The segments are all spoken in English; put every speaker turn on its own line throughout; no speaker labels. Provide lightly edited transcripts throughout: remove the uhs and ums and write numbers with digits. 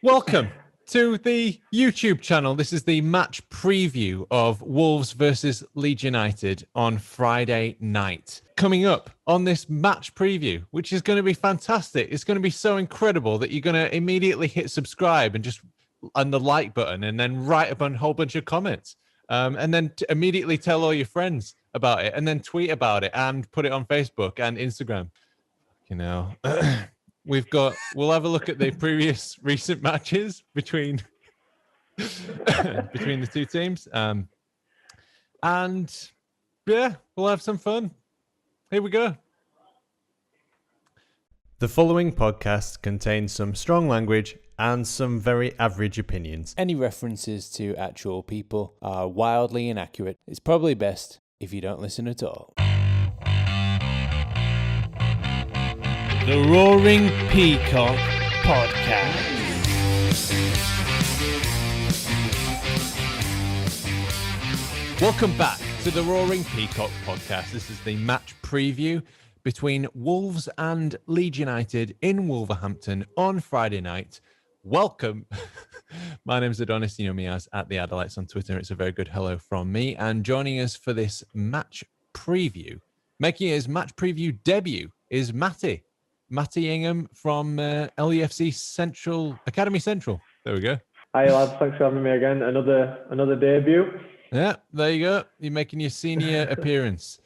Welcome to the YouTube channel. This is the match preview of Wolves versus Leeds United on Friday night. Coming up on this match preview, which is going to be fantastic. It's going to be so incredible that you're going to immediately hit subscribe and the like button, and then write up a whole bunch of comments, and then immediately tell all your friends about it, and then tweet about it and put it on Facebook and Instagram. You know. We'll have a look at the previous recent matches between the two teams. And yeah, we'll have some fun. Here we go. The following podcast contains some strong language and some very average opinions.
Any references to actual people are wildly inaccurate. It's probably best if you don't listen at all. The Roaring Peacock Podcast.
Welcome back to the Roaring Peacock Podcast. This is the match preview between Wolves and Leeds United in Wolverhampton on Friday night. Welcome. My name is Adonis. You know me as at the Adelites on Twitter. It's a very good hello from me. And joining us for this match preview, making his match preview debut, is Matty Ingham from LUFC Academy Central. There we go.
Hi lads, thanks for having me again. Another debut.
Yeah, there you go. You're making your senior appearance.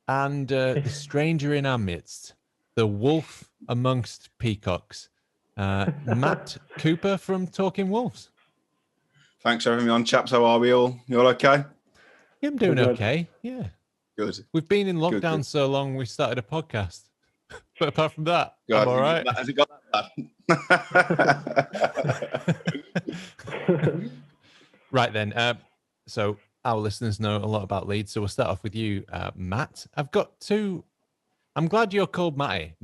And the stranger in our midst, the wolf amongst peacocks, Matt Cooper from Talking Wolves.
Thanks for having me on, chaps. How are we all? You all okay?
Yeah, I'm doing okay. Yeah.
Good.
We've been in lockdown
Good.
so long, we started a podcast. But apart from that, I'm all right.
Has it got that bad?
Right then. So our listeners know a lot about Leeds, so we'll start off with you, Matt. I'm glad you're called Matty,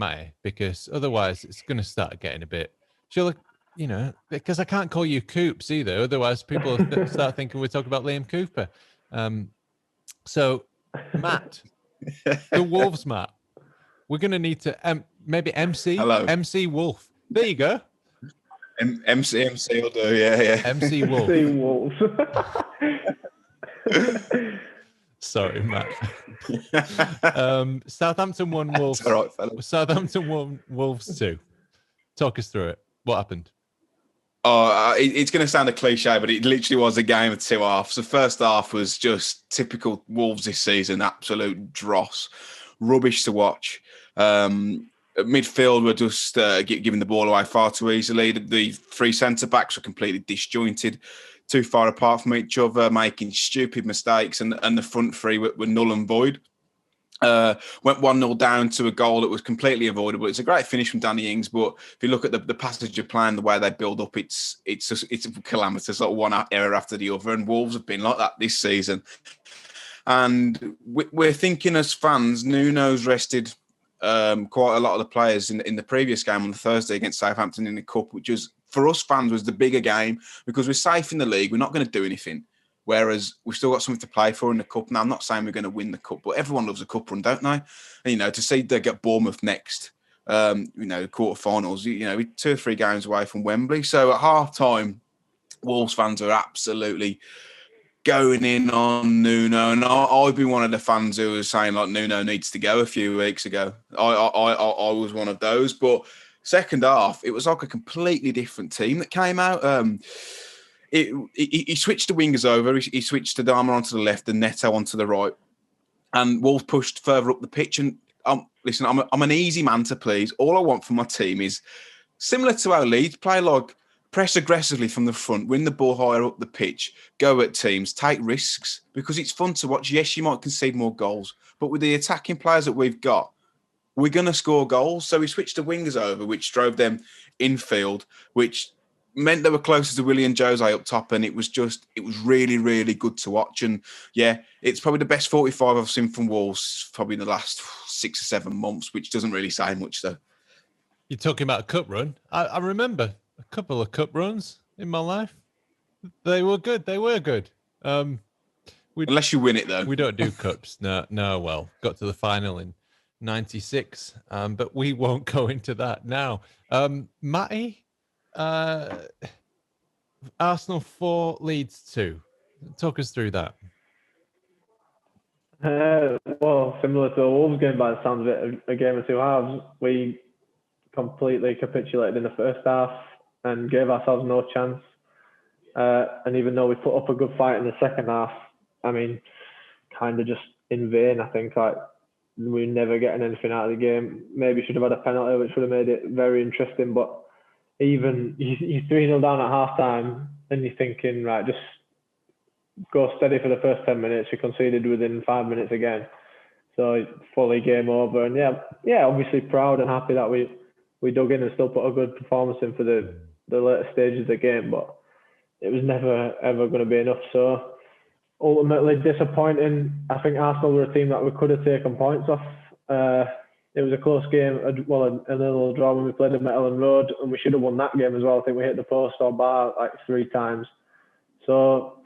because otherwise it's going to start getting a bit. Because I can't call you Coops either. Otherwise, people start thinking we're talking about Liam Cooper. So, Matt, the Wolves, Matt. We're going to need to maybe MC.
Hello.
MC Wolf. There you go.
MC will do, yeah.
MC Wolf.
MC Wolves.
Sorry, Matt. Southampton won Wolves.
That's all right, fella.
Southampton won Wolves 2. Talk us through it. What happened?
Oh, it's going to sound a cliche, but it literally was a game of two halves. The first half was just typical Wolves this season, absolute dross. Rubbish to watch. Midfield were just giving the ball away far too easily. The three centre-backs were completely disjointed, too far apart from each other, making stupid mistakes, and the front three were null and void. Went 1-0 down to a goal that was completely avoidable. It's a great finish from Danny Ings, but if you look at the passage of play and the way they build up, it's a calamitous, like one error after the other, and Wolves have been like that this season. And we're thinking as fans, Nuno's rested quite a lot of the players in the previous game on the Thursday against Southampton in the Cup, which was, for us fans, was the bigger game because we're safe in the league. We're not going to do anything. Whereas we've still got something to play for in the Cup. Now, I'm not saying we're going to win the Cup, but everyone loves a Cup run, don't they? And, to see they get Bournemouth next, quarterfinals, 2 or 3 games away from Wembley. So at half-time, Wolves fans are absolutely going in on Nuno, and I've been one of the fans who was saying like Nuno needs to go a few weeks ago. I was one of those, but second half it was like a completely different team that came out. He switched the wingers over. He switched Adama onto the left and Neto onto the right, and Wolves pushed further up the pitch. And listen, I'm an easy man to please. All I want from my team is similar to how Leeds play, like press aggressively from the front, win the ball higher up the pitch, go at teams, take risks, because it's fun to watch. Yes, you might concede more goals, but with the attacking players that we've got, we're going to score goals. So we switched the wingers over, which drove them infield, which meant they were closer to Willian Jose up top, and it was really, really good to watch. And yeah, it's probably the best 45 I've seen from Wolves probably in the last 6 or 7 months, which doesn't really say much though.
You're talking about a cup run. I remember a couple of cup runs in my life. They were good.
Unless you win it, though.
We don't do cups. No. Well, got to the final in '96, but we won't go into that now. Matty, Arsenal 4, Leeds 2. Talk us through that.
Well, similar to the Wolves game by the sounds of it, a game of two halves. We completely capitulated in the first half and gave ourselves no chance. And even though we put up a good fight in the second half, I mean, kind of just in vain, I think. Like, we're never getting anything out of the game. Maybe should have had a penalty, which would have made it very interesting. But even you're 3-0 down at half time and you're thinking, right, just go steady for the first 10 minutes. We conceded within 5 minutes again. So fully game over. And yeah, obviously proud and happy that we dug in and still put a good performance in for the later stages of the game. But it was never, ever going to be enough. So ultimately disappointing. I think Arsenal were a team that we could have taken points off. It was a close game, a little draw when we played at Ellen Road, and we should have won that game as well. I think we hit the post or bar like 3 times. So,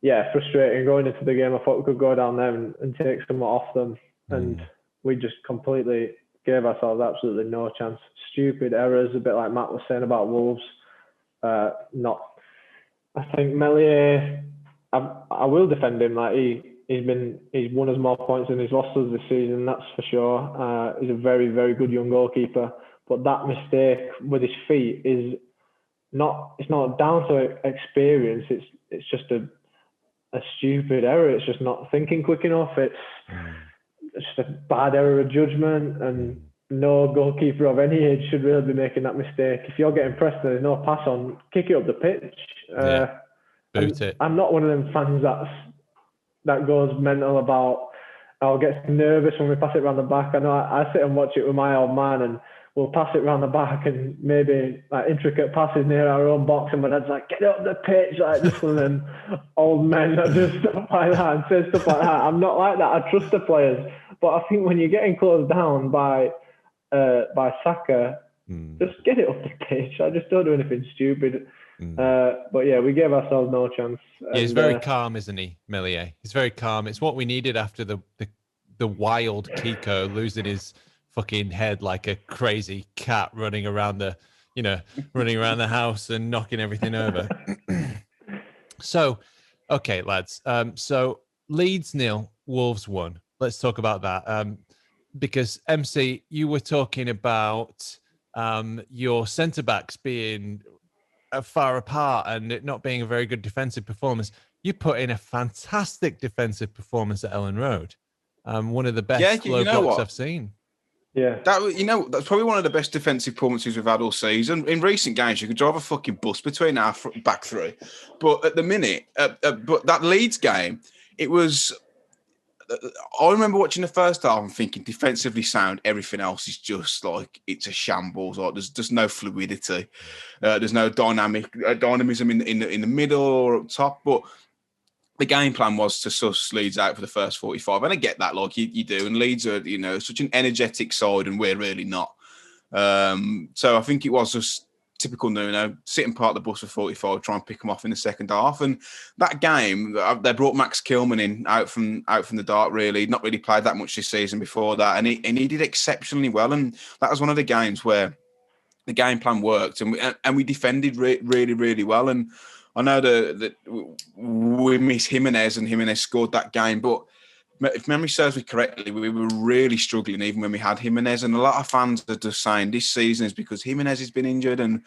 yeah, frustrating. Going into the game, I thought we could go down there and take somewhat off them. And we just completely gave ourselves absolutely no chance. Stupid errors, a bit like Matt was saying about Wolves. I think Meslier, I will defend him. Like he's won us more points than he's lost us this season. That's for sure. He's a very, very good young goalkeeper. But that mistake with his feet is not. It's not down to experience. It's just a stupid error. It's just not thinking quick enough. It's just a bad error of judgment, and no goalkeeper of any age should really be making that mistake. If you're getting pressed and there's no pass on, kick it up the pitch.
Boot it.
I'm not one of them fans that goes mental about or gets nervous when we pass it around the back. I know I sit and watch it with my old man, and we'll pass it around the back and maybe like intricate passes near our own box, and my dad's like, get up the pitch, like just one of them old men that do stuff like that and say stuff like that. I'm not like that. I trust the players, but I think when you're getting closed down by Saka, just get it up the pitch. I just don't do anything stupid. But yeah, we gave ourselves no chance.
Yeah, he's very calm, isn't he, Meslier? He's very calm. It's what we needed after the wild Kiko losing his fucking head like a crazy cat running around the house and knocking everything over. So, okay, lads. So Leeds 0, Wolves 1. Let's talk about that. Because MC, you were talking about your centre backs being far apart and it not being a very good defensive performance. You put in a fantastic defensive performance at Ellen Road. One of the best low blocks I've seen.
Yeah,
that's probably one of the best defensive performances we've had all season. In recent games, you could drive a fucking bus between our back three, but at the minute, but that Leeds game, it was. I remember watching the first half and thinking defensively sound. Everything else is just like it's a shambles. Like there's just no fluidity. There's no dynamism in the middle or up top. But the game plan was to suss Leeds out for the first 45, and I get that, like you do. And Leeds are such an energetic side, and we're really not. So I think it was just typical Nuno, sit and park the bus for 45, try and pick them off in the second half. And that game, they brought Max Kilman in out from the dark, really. Not really played that much this season before that. And he did exceptionally well. And that was one of the games where the game plan worked and we defended really, really well. And I know that we miss Jimenez and Jimenez scored that game, but if memory serves me correctly, we were really struggling even when we had Jimenez, and a lot of fans are just saying this season is because Jimenez has been injured and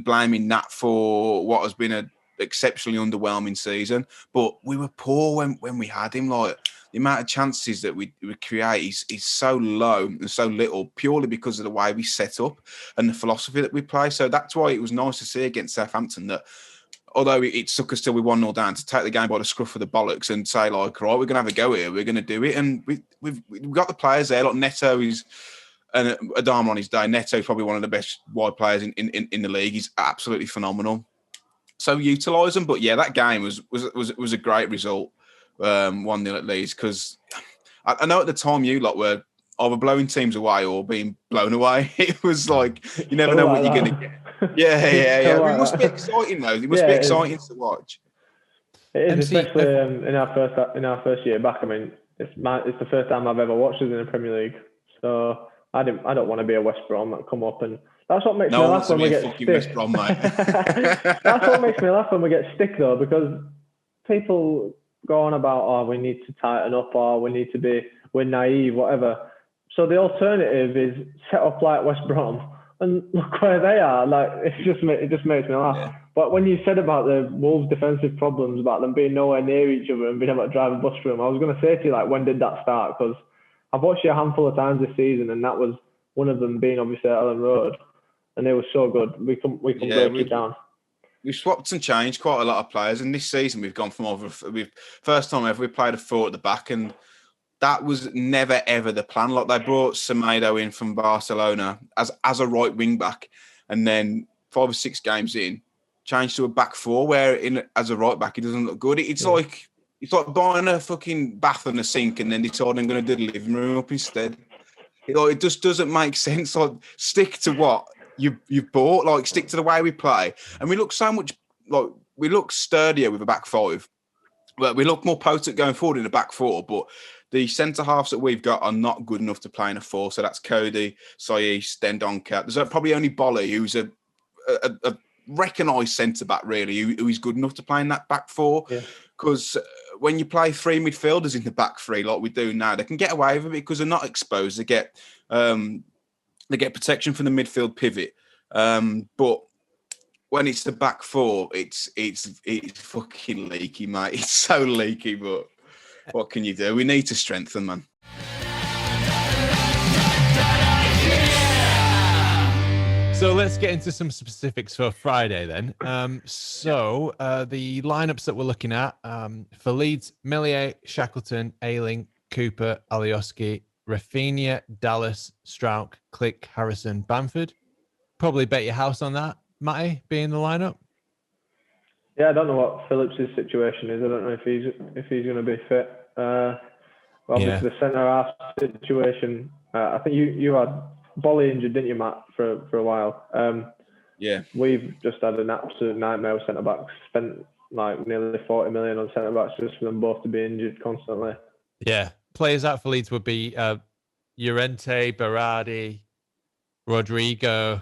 blaming that for what has been an exceptionally underwhelming season. But we were poor when we had him. Like the amount of chances that we create is so low and so little purely because of the way we set up and the philosophy that we play. So that's why it was nice to see against Southampton that, although it took us till we 1-0 down, to take the game by the scruff of the bollocks and say, like, right, we're going to have a go here, we're going to do it. And we've got the players there. Like Neto is, and Adama on his day, Neto is probably one of the best wide players in the league. He's absolutely phenomenal. So utilise them. But yeah, that game was a great result, 1-0 at Leeds, because I know at the time you lot were either blowing teams away or being blown away. It was like, you never know what you're going to get. Yeah. It must be exciting though. It must be exciting to watch.
It is, especially in our first year back. I mean, it's the first time I've ever watched us in the Premier League. So I don't want to be a West Brom that come up and That's what makes me
No one
laugh
wants to
when we
be a
get
fucking
stick.
West Brom, mate.
That's what makes me laugh when we get stick, though, because people go on about, oh, we need to tighten up, or we're naive, whatever. So the alternative is set up like West Brom, and look where they are. Like, it just makes me laugh.
Yeah.
But when you said about the Wolves' defensive problems, about them being nowhere near each other and being able to drive a bus through them, I was going to say to you, like, when did that start? Because I've watched you a handful of times this season, and that was one of them being obviously at Ellen Road, and it was so good. We can break it down.
We've swapped and changed quite a lot of players, and this season we've gone from first time ever we played a 4 at the back, and that was never ever the plan. Like, they brought Semedo in from Barcelona as a right wing back, and then 5 or 6 games in, changed to a back 4 where as a right back he doesn't look good. It's like buying a fucking bath and a sink and then deciding I'm going to do the living room up instead. It just doesn't make sense. Like, stick to what you've bought. Like, stick to the way we play, and we look so much like we look sturdier with a back 5. Well, we look more potent going forward in a back 4, but the centre halves that we've got are not good enough to play in a 4. So that's Cody, Sayis, then Duncan. There's probably only Bolly who's a recognised centre back really who is good enough to play in that back 4. Because when you play 3 midfielders in the back 3 like we do now, they can get away with it because they're not exposed. They get protection from the midfield pivot. But when it's the back 4, it's fucking leaky, mate. It's so leaky, but what can you do? We need to strengthen, man.
So let's get into some specifics for Friday then. The lineups that we're looking at for Leeds: Millier, Shackleton, Ayling, Cooper, Alioski, Rafinha, Dallas, Sparke, Click, Harrison, Bamford. Probably bet your house on that, Matty, being the lineup.
Yeah, I don't know what Phillips' situation is. I don't know if he's going to be fit. Obviously, the centre half situation. I think you had Bolly injured, didn't you, Matt, for a while?
Yeah.
We've just had an absolute nightmare with centre backs. Spent like nearly 40 million on centre backs just for them both to be injured constantly.
Yeah, players out for Leeds would be Llorente, Berardi, Rodrigo,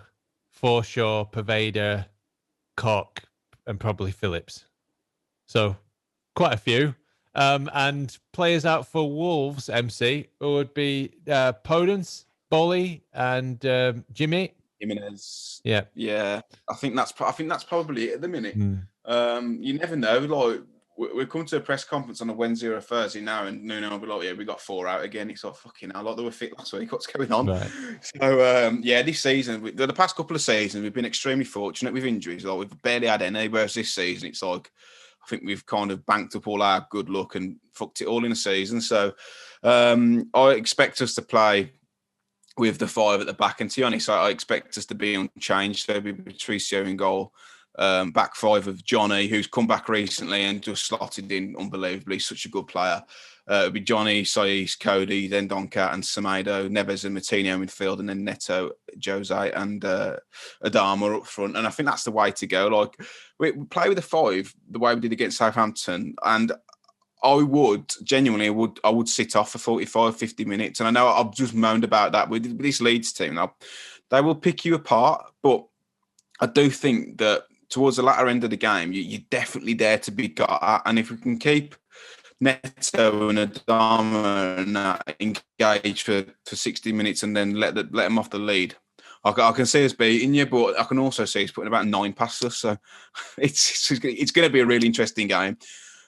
Forshaw, Paveda, Koch, and probably Phillips. So quite a few. And players out for Wolves, MC, would be Podence, Bolly, and Jimmy.
Jimenez.
Yeah.
I think that's probably it at the minute. You never know. Like, we're coming to a press conference on a Wednesday or a Thursday now, and Nuno will be like, "Yeah, we got 4 out again." It's like, fucking hell, like they were fit last week. What's going on?
Right.
So this season, the past couple of seasons, we've been extremely fortunate with injuries. Like, we've barely had any. Whereas this season, it's like, I think we've kind of banked up all our good luck and fucked it all in a season. So I expect us to play with the 5 at the back. And to be honest, I expect us to be unchanged. So it'll be Patricio in goal. Back 5 of Johnny, who's come back recently and just slotted in unbelievably. Such a good player. It'll be Johnny, Sayis, Cody, then Doncat and Semedo, Neves and Martinho midfield, and then Neto, Jose and Adama up front. And I think that's the way to go. Like, we play with the 5 the way we did against Southampton, and I would sit off for 45, 50 minutes. And I know I've just moaned about that with this Leeds team. Now, they will pick you apart, but I do think that towards the latter end of the game, you're definitely there to be got at. And if we can keep Neto and Adama engaged for 60 minutes and then let them off the lead, I can see us beating you, but I can also see us putting about 9 past us. So it's going to be a really interesting game.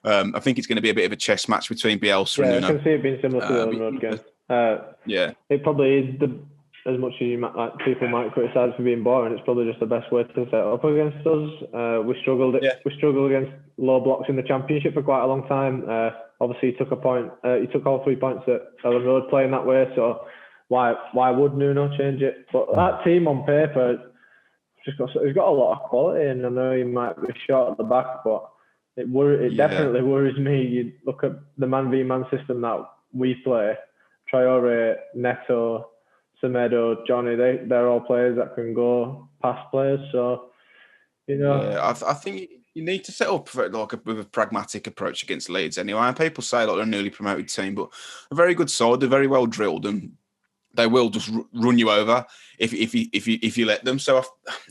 I think it's going to be a bit of a chess match between Bielsa and Nuno.
I can see it being similar to the Ellen Road game. It probably is as much as people might criticise for being boring. It's probably just the best way to set up against us. We struggled against low blocks in the Championship for quite a long time. Obviously, he took all 3 points at Ellen Road playing that way. So why would Nuno change it? But that team on paper, he's got a lot of quality, and I know he might be short at the back, but it definitely worries me. You look at the man v man system that we play. Traore, Neto, Semedo, Johnny, they're all players that can go past players. So,
I think you need to set up with a pragmatic approach against Leeds anyway. And people say they're a newly promoted team, but a very good side. They're very well drilled, and they will just run you over if you let them. So,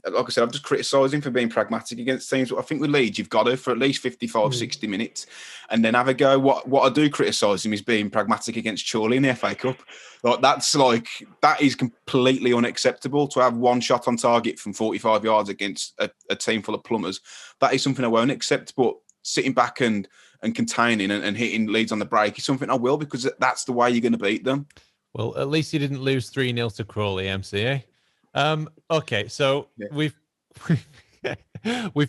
like I said, I've just criticised him for being pragmatic against teams. But I think with Leeds, you've got to for at least 55, 60 minutes, and then have a go. What I do criticise him is being pragmatic against Chorley in the FA Cup. That is completely unacceptable to have one shot on target from 45 yards against a team full of plumbers. That is something I won't accept. But sitting back and containing and hitting Leeds on the break is something I will, because that's the way you're going to beat them.
Well, at least you didn't lose 3-0 to Crawley, MCA. Okay, so we've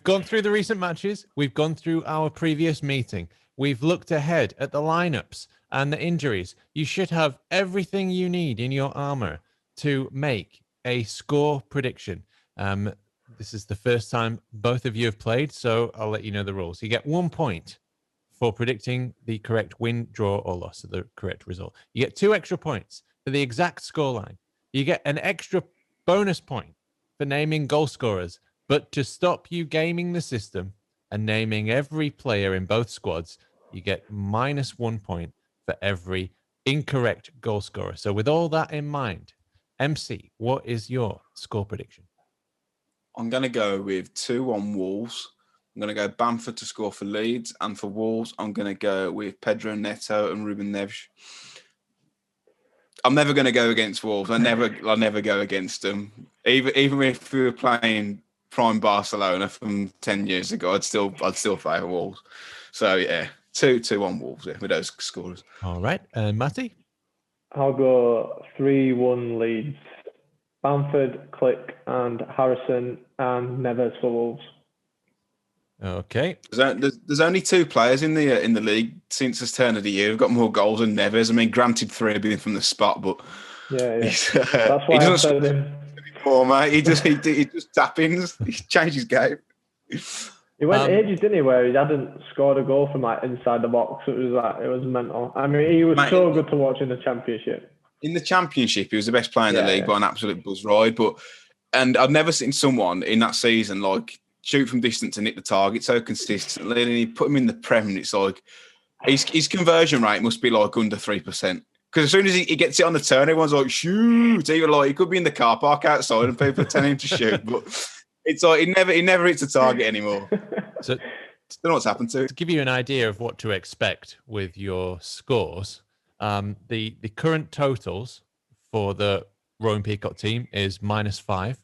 gone through the recent matches. We've gone through our previous meeting. We've looked ahead at the lineups and the injuries. You should have everything you need in your armor to make a score prediction. This is the first time both of you have played, so I'll let you know the rules. You get 1 point for predicting the correct win, draw, or loss of the correct result. You get 2 extra points for the exact scoreline. You get an extra bonus point for naming goal scorers. But to stop you gaming the system and naming every player in both squads, you get -1 point for every incorrect goal scorer. So with all that in mind, MC, what is your score prediction?
I'm going to go with 2-1 Wolves. I'm going to go Bamford to score for Leeds, and for Wolves, I'm going to go with Pedro Neto and Ruben Neves. I'm never going to go against Wolves. I'll never go against them. Even if we were playing prime Barcelona from 10 years ago, I'd still favour Wolves. So yeah, 2-1 Wolves with those scores.
All right, Matty?
I'll go 3-1 Leeds. Bamford, Click, and Harrison, and Neves for Wolves.
Okay.
There's only 2 players in the league since the turn of the year who've got more goals than Neves. I mean, granted, 3 have been from the spot, but
that's why I said him.
Anymore, mate. He just tap-ins. He changed his game.
He went ages, didn't he, where he hadn't scored a goal from inside the box. It was mental. I mean, he was so good to watch in the Championship.
In the Championship, he was the best player in the league by an absolute buzz ride. And I've never seen someone in that season shoot from distance and hit the target so consistently. And he put him in the Prem, and it's his conversion rate must be under 3%. Because as soon as he gets it on the turn, everyone's like, shoot. Even he could be in the car park outside and people are telling him to shoot. But it's he never hits a target anymore.
So,
I don't know what's happened to it.
To give you an idea of what to expect with your scores, the current totals for the Roaring Peacock team is -5.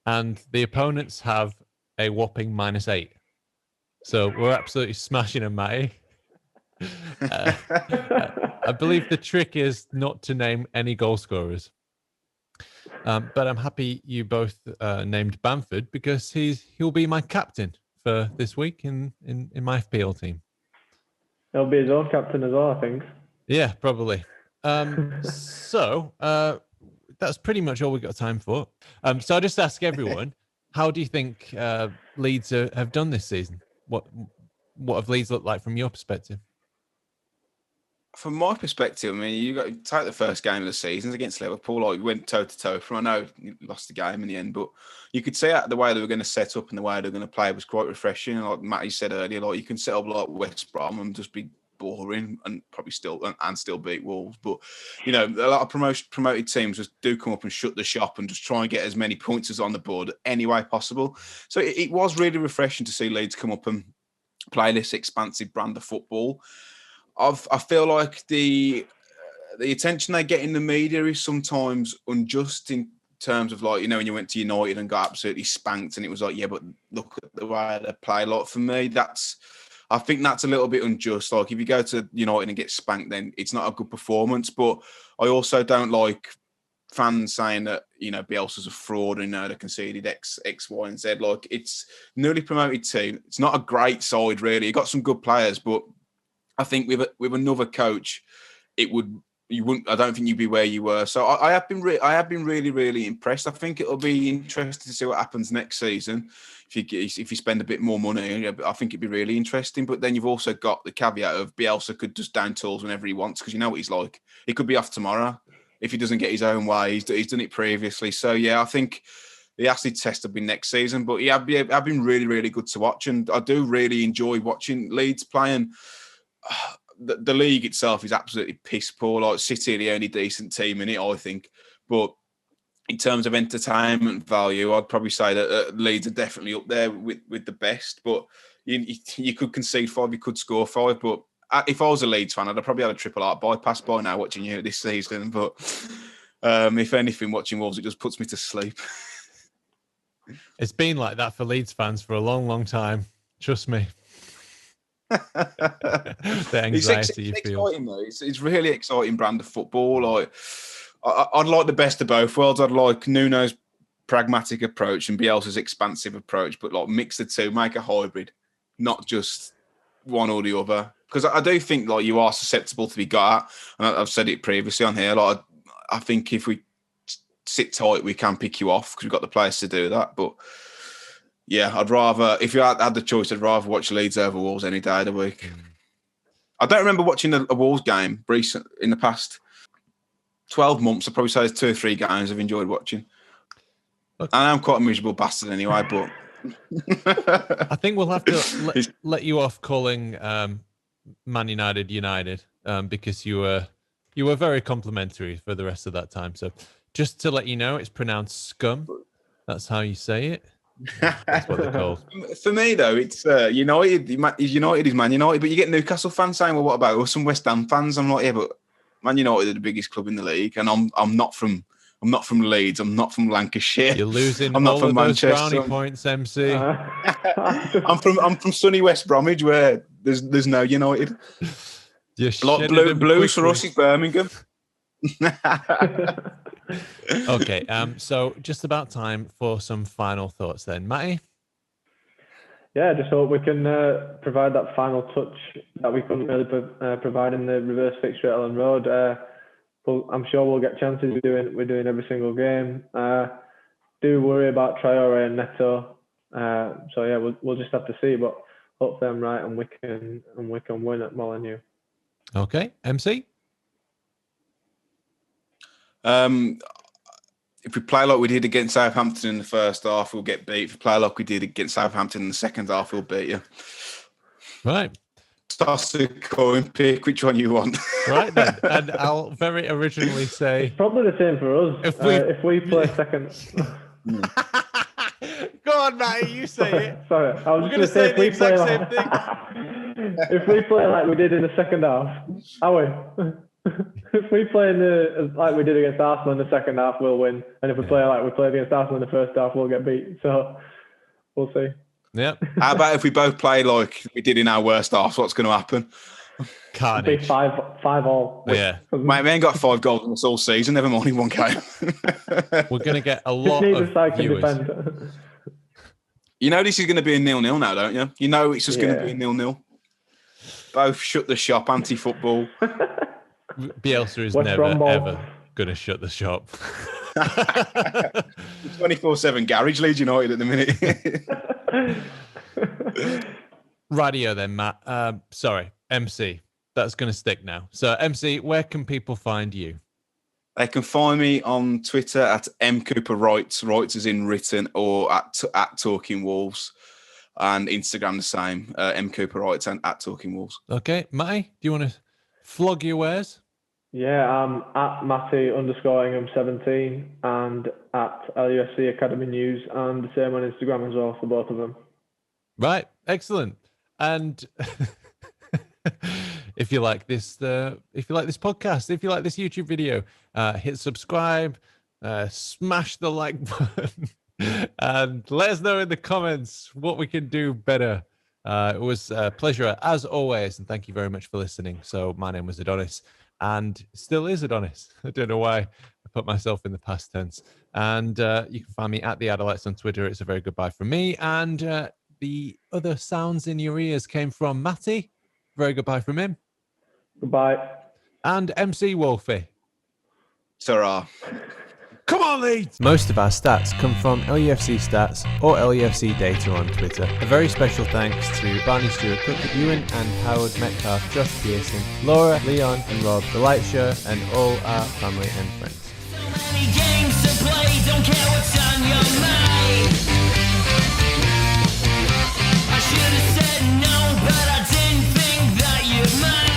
And the opponents have a whopping -8. So we're absolutely smashing them, Matty. I believe the trick is not to name any goal scorers. But I'm happy you both named Bamford, because he'll be my captain for this week in my FPL team.
He'll be his own captain as well, I think.
Yeah, probably. So that's pretty much all we've got time for. So I'll just ask everyone, how do you think Leeds have done this season? What have Leeds looked like from your perspective?
From my perspective, I mean, you got to take the first game of the season against Liverpool. You went toe-to-toe from. I know you lost the game in the end, but you could see the way they were going to set up and the way they were going to play was quite refreshing. And like Matty said earlier, you can set up like West Brom and just be boring and probably still beat Wolves. But a lot of promoted teams just do come up and shut the shop and just try and get as many points as on the board any way possible. So it was really refreshing to see Leeds come up and play this expansive brand of football. I feel like the attention they get in the media is sometimes unjust in terms of when you went to United and got absolutely spanked and it was but look at the way they play. For me, I think that's a little bit unjust. If you go to United and get spanked, then it's not a good performance. But I also don't like fans saying that Bielsa's a fraud and they conceded X, Y, and Z. It's newly promoted team. It's not a great side really. You got some good players, but I think with another coach, I don't think you'd be where you were. So I have been really, really impressed. I think it'll be interesting to see what happens next season. If you spend a bit more money, I think it'd be really interesting. But then you've also got the caveat of Bielsa could just down tools whenever he wants, because you know what he's like. He could be off tomorrow if he doesn't get his own way. He's done it previously. So yeah, I think the acid test will be next season. But yeah, I've been really, really good to watch, and I do really enjoy watching Leeds playing. the league itself is absolutely piss poor. Like City are the only decent team in it, I think. But in terms of entertainment value, I'd probably say that Leeds are definitely up there with the best. But you could concede 5, you could score 5. But if I was a Leeds fan, I'd have probably had a triple heart bypass by now watching you this season. But if anything, watching Wolves, it just puts me to sleep.
It's been like that for Leeds fans for a long, long time. Trust me. The anxiety you feel.
Exciting though. It's really exciting brand of football. Like I'd like the best of both worlds. I'd like Nuno's pragmatic approach and Bielsa's expansive approach, but like mix the two, make a hybrid, not just one or the other. Because I do think like you are susceptible to be got at, and I've said it previously on here. Like I think if we sit tight, we can pick you off because we've got the players to do that. But yeah, I'd rather, if you had the choice, I'd rather watch Leeds over Wolves any day of the week. I don't remember watching a Wolves game recent in the past 12 months. I'd probably say there's 2 or 3 games I've enjoyed watching. Okay. And I'm quite a miserable bastard anyway, but
I think we'll have to let you off calling Man United because you were very complimentary for the rest of that time. So just to let you know, it's pronounced scum. That's how you say it. That's what they're called.
For me, though, it's United. United is Man United, but you get Newcastle fans saying, "Well, what about us?" Some West Ham fans. I'm like, yeah, but Man United are the biggest club in the league, and I'm not from Leeds. I'm not from Lancashire.
You're losing
I'm not
all
from
of
Manchester.
Those brownie points, MC.
I'm from sunny West Bromwich, where there's no United. Like blues for us is Birmingham.
Okay, so just about time for some final thoughts then. Matty?
Yeah, I just hope we can provide that final touch that we couldn't really provide in the reverse fixture at Ellen Road. I'm sure we'll get chances. We're doing every single game. Do worry about Traore and Neto. So yeah, we'll just have to see. But hopefully I'm right and we can win at Molineux.
Okay, MC.
If we play like we did against Southampton in the first half, we'll get beat. If we play like we did against Southampton in the second half, we'll beat you.
Right.
Toss a coin, pick which one you want.
Right then. And I'll very originally say...
It's probably the same for us. If we play second...
Go on, Matty, you say it.
Sorry, I was going to say the exact same thing. If we play like we did in the second half, if we play like we did against Arsenal in the second half, we'll win. And if we play like we played against Arsenal in the first half, we'll get beat. So we'll see.
Yep.
How about if we both play like we did in our worst half? What's going to happen?
Carnage.
Be 5-5-all.
Yeah.
Mate, we ain't got 5 goals in this all season, never mind in one game.
We're going to get a lot of viewers.
You know this is going to be a 0-0 now, don't you? You know it's just going to be a 0-0. Both shut the shop, anti-football.
Bielsa is never, ever going to shut the shop.
24/7 garage, Leeds United at the minute.
Radio then, Matt. Sorry, MC. That's going to stick now. So, MC, where can people find you?
They can find me on Twitter at mcooperwrites, writes as in written, or at Talking Wolves, and Instagram the same, mcooperwrites and at Talking Wolves.
Okay, Matty, do you want to flog your wares?
Yeah, I'm at Matty_Ingham17 and at LUFC Academy News, and the same on Instagram as well for both of them.
Right, excellent. And if you like this podcast, if you like this YouTube video, hit subscribe, smash the like button, and let us know in the comments what we can do better. It was a pleasure as always, and thank you very much for listening. So my name was Adonis, and still is Adonis. I don't know why I put myself in the past tense. And you can find me at the Adelites on Twitter. It's a very goodbye from me. And the other sounds in your ears came from Matty. Very goodbye from him.
Goodbye.
And MC Wolfie.
Ta-ra.
Come on, Leeds!
Most of our stats come from LUFC Stats or LUFC Data on Twitter. A very special thanks to Barney Stewart, Cook Ewan and Howard Metcalf, Josh Pearson, Laura, Leon and Rob, The Light Show, and all our family and friends.
So many games to play, don't care what's on your mind. I should have said no, but I didn't think that you'd mind.